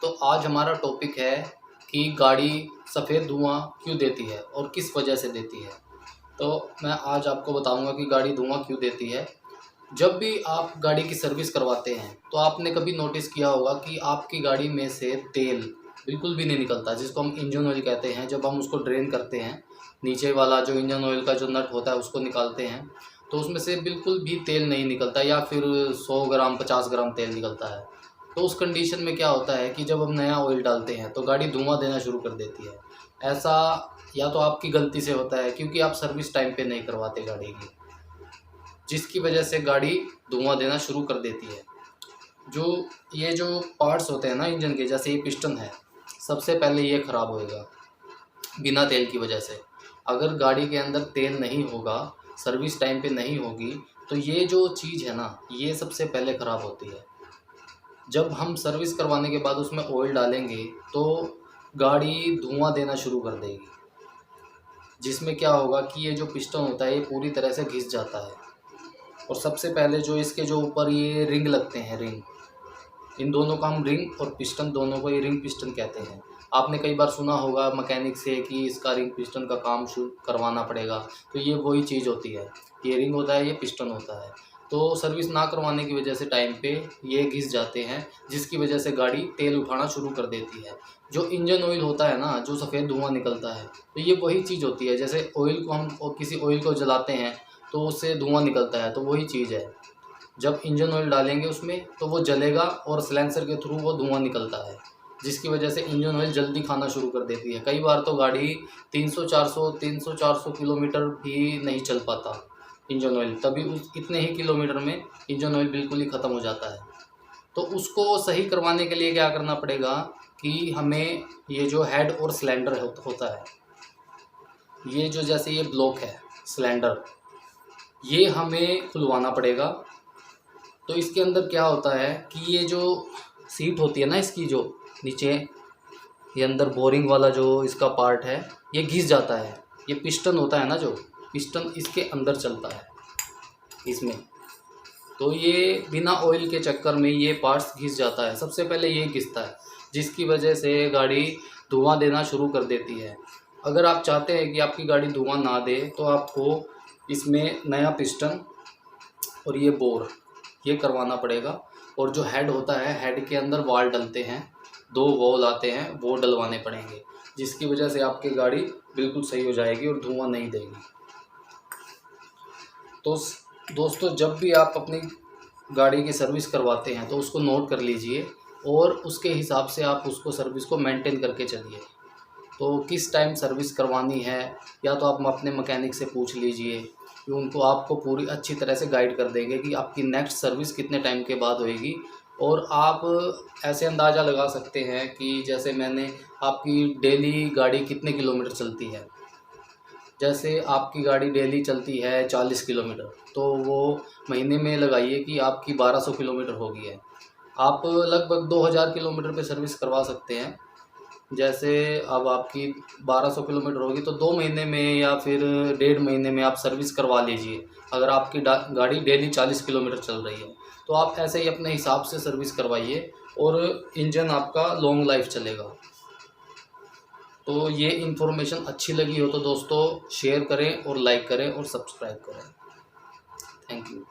तो आज हमारा टॉपिक है कि गाड़ी सफ़ेद धुआं क्यों देती है और किस वजह से देती है। तो मैं आज आपको बताऊंगा कि गाड़ी धुआं क्यों देती है। जब भी आप गाड़ी की सर्विस करवाते हैं तो आपने कभी नोटिस किया होगा कि आपकी गाड़ी में से तेल बिल्कुल भी नहीं निकलता, जिसको हम इंजन ऑयल कहते हैं। जब हम उसको ड्रेन करते हैं, नीचे वाला जो इंजन ऑयल का जो नट होता है उसको निकालते हैं, तो उसमें से बिल्कुल भी तेल नहीं निकलता या फिर 100 ग्राम 50 ग्राम तेल निकलता है। तो उस कंडीशन में क्या होता है कि जब हम नया ऑयल डालते हैं तो गाड़ी धुआं देना शुरू कर देती है। ऐसा या तो आपकी गलती से होता है क्योंकि आप सर्विस टाइम पे नहीं करवाते गाड़ी की, जिसकी वजह से गाड़ी धुआं देना शुरू कर देती है। ये जो पार्ट्स होते हैं ना इंजन के, जैसे ये पिस्टन है, सबसे पहले ये ख़राब होएगा बिना तेल की वजह से। अगर गाड़ी के अंदर तेल नहीं होगा, सर्विस टाइम पे नहीं होगी, तो ये जो चीज़ है ना, ये सबसे पहले ख़राब होती है। जब हम सर्विस करवाने के बाद उसमें ऑयल डालेंगे तो गाड़ी धुआं देना शुरू कर देगी, जिसमें क्या होगा कि ये जो पिस्टन होता है ये पूरी तरह से घिस जाता है। और सबसे पहले जो इसके जो ऊपर ये रिंग लगते हैं, रिंग, इन दोनों का हम रिंग और पिस्टन दोनों को ये रिंग पिस्टन कहते हैं। आपने कई बार सुना होगा मैकेनिक से कि इसका रिंग पिस्टन का काम शुरू करवाना पड़ेगा, तो ये वही चीज़ होती है। ये रिंग होता है, ये पिस्टन होता है। तो सर्विस ना करवाने की वजह से टाइम पे ये घिस जाते हैं, जिसकी वजह से गाड़ी तेल उठाना शुरू कर देती है। जो इंजन ऑयल होता है ना, जो सफ़ेद धुआं निकलता है, तो ये वही चीज़ होती है। जैसे ऑयल को हम किसी ऑयल को जलाते हैं तो उससे धुआं निकलता है, तो वही चीज़ है। जब इंजन ऑयल डालेंगे उसमें तो वो जलेगा और सिलेंसर के थ्रू वो धुआं निकलता है, जिसकी वजह से इंजन ऑयल जल्दी खाना शुरू कर देती है। कई बार तो गाड़ी 300-400 किलोमीटर भी नहीं चल पाता इंजन ऑयल, तभी उस इतने ही किलोमीटर में इंजन ऑयल बिल्कुल ही ख़त्म हो जाता है। तो उसको सही करवाने के लिए क्या करना पड़ेगा कि हमें ये जो हेड और सिलेंडर होता है, ये जो जैसे ये ब्लॉक है सिलेंडर, ये हमें खुलवाना पड़ेगा। तो इसके अंदर क्या होता है कि ये जो सीट होती है ना, इसकी जो नीचे ये अंदर बोरिंग वाला जो इसका पार्ट है, ये घिस जाता है। ये पिस्टन होता है ना, जो पिस्टन इसके अंदर चलता है इसमें, तो ये बिना ऑयल के चक्कर में ये पार्ट्स घिस जाता है। सबसे पहले ये घिसता है, जिसकी वजह से गाड़ी धुआं देना शुरू कर देती है। अगर आप चाहते हैं कि आपकी गाड़ी धुआं ना दे तो आपको इसमें नया पिस्टन और ये बोर ये करवाना पड़ेगा। और जो हेड होता है, हेड के अंदर वाल डलते हैं, 2 वॉल आते हैं, वो डलवाने पड़ेंगे, जिसकी वजह से आपकी गाड़ी बिल्कुल सही हो जाएगी और धुआं नहीं देगी। तो दोस्तों, जब भी आप अपनी गाड़ी की सर्विस करवाते हैं तो उसको नोट कर लीजिए और उसके हिसाब से आप उसको सर्विस को मेंटेन करके चलिए। तो किस टाइम सर्विस करवानी है, या तो आप अपने मैकेनिक से पूछ लीजिए कि उनको आपको पूरी अच्छी तरह से गाइड कर देंगे कि आपकी नेक्स्ट सर्विस कितने टाइम के बाद होएगी। और आप ऐसे अंदाज़ा लगा सकते हैं कि जैसे मैंने आपकी डेली गाड़ी कितने किलोमीटर चलती है। जैसे आपकी गाड़ी डेली चलती है 40 किलोमीटर, तो वो महीने में लगाइए कि आपकी 1200 किलोमीटर हो गई है। आप लगभग 2000 किलोमीटर पे सर्विस करवा सकते हैं। जैसे अब आपकी 1200 किलोमीटर होगी तो 2 महीने में या फिर 1.5 महीने में आप सर्विस करवा लीजिए। अगर आपकी गाड़ी डेली 40 किलोमीटर चल रही है तो आप ऐसे ही अपने हिसाब से सर्विस करवाइए और इंजन आपका लॉन्ग लाइफ चलेगा। तो ये इन्फॉर्मेशन अच्छी लगी हो तो दोस्तों शेयर करें और लाइक करें और सब्सक्राइब करें। Thank you.